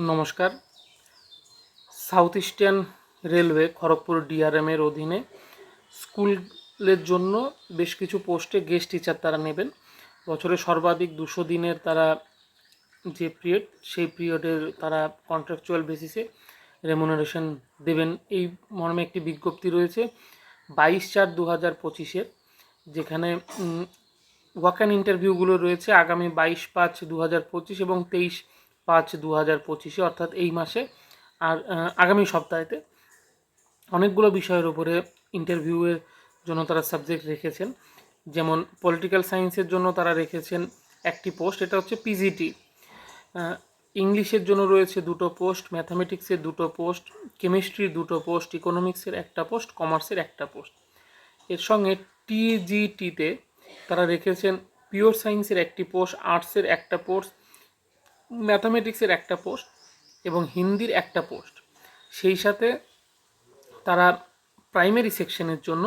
নমস্কার। South eastern railway Kharagpur ডিআরএমের অধীনে স্কুলের জন্য বেশ কিছু পোস্টে গেস্ট টিচার তারা নেবেন। বছরে সর্বাধিক 200 দিনের তারা যে পিরিয়ড, সেই পিরিয়ডের তারা কন্ট্রাকচুয়াল বেসিসে রেমুনারেশন দেবেন। এই মর্মে একটি বিজ্ঞপ্তি রয়েছে 22/4/2025-এর, যেখানে ওয়াক অ্যান্ড ইন্টারভিউগুলো রয়েছে আগামী 22/5/2025 এবং 23/5/2025-এ, অর্থাৎ এই মাসে আর আগামী সপ্তাহেতে অনেকগুলো বিষয়ের উপরে ইন্টারভিউয়ের জন্য তারা সাবজেক্ট রেখেছেন। যেমন পলিটিক্যাল সায়েন্সের জন্য তারা রেখেছেন একটি পোস্ট, এটা হচ্ছে পিজিটি। ইংলিশের জন্য রয়েছে 2টো পোস্ট, ম্যাথামেটিক্সের 2টো পোস্ট, কেমিস্ট্রির 2টো পোস্ট, ইকোনমিক্সের 1টা পোস্ট, কমার্সের 1টা পোস্ট। এর সঙ্গে টিজিটিতে তারা রেখেছেন পিওর সায়েন্সের 1টি পোস্ট, আর্টসের 1টা পোস্ট, ম্যাথামেটিক্সের 1টা পোস্ট এবং হিন্দির 1টা পোস্ট। সেই সাথে তারা প্রাইমারি সেকশনের জন্য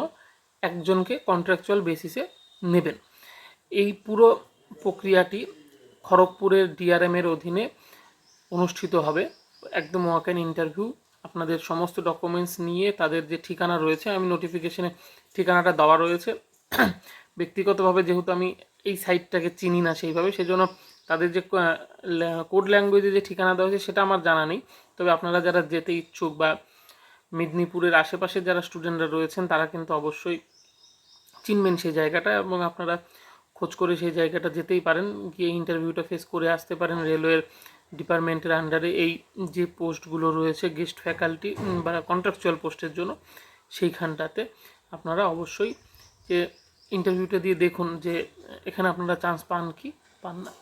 একজনকে কন্ট্রাকচুয়াল বেসিসে নেবেন। এই পুরো প্রক্রিয়াটি খড়গপুরের ডিআরএমের অধীনে অনুষ্ঠিত হবে। একদম ওয়াক অ্যান্ড ইন্টারভিউ। আপনাদের সমস্ত ডকুমেন্টস নিয়ে তাদের যে ঠিকানা রয়েছে, আমি নোটিফিকেশনে ঠিকানাটা দেওয়া রয়েছে। ব্যক্তিগতভাবে যেহেতু আমি এই সাইটটাকে চিনি না সেইভাবে, সেজন্য তাদের যে কোড ল্যাঙ্গুয়েজে যে ঠিকানা দেওয়া হয়েছে সেটা আমার জানা নেই। তবে আপনারা যারা যেতে ইচ্ছুক বা মেদিনীপুরের আশেপাশে যারা স্টুডেন্টরা রয়েছেন তারা কিন্তু অবশ্যই চিনবেন সেই জায়গাটা, এবং আপনারা খোঁজ করে সেই জায়গাটা যেতেই পারেন, গিয়ে ইন্টারভিউটা ফেস করে আসতে পারেন। রেলওয়ের ডিপার্টমেন্টের আন্ডারে এই যে পোস্টগুলো রয়েছে গেস্ট ফ্যাকাল্টি বা কন্ট্রাকচুয়াল পোস্টের জন্য, সেইখানটাতে আপনারা অবশ্যই যে ইন্টারভিউটা দিয়ে দেখুন যে এখানে আপনারা চান্স পান কি পান না।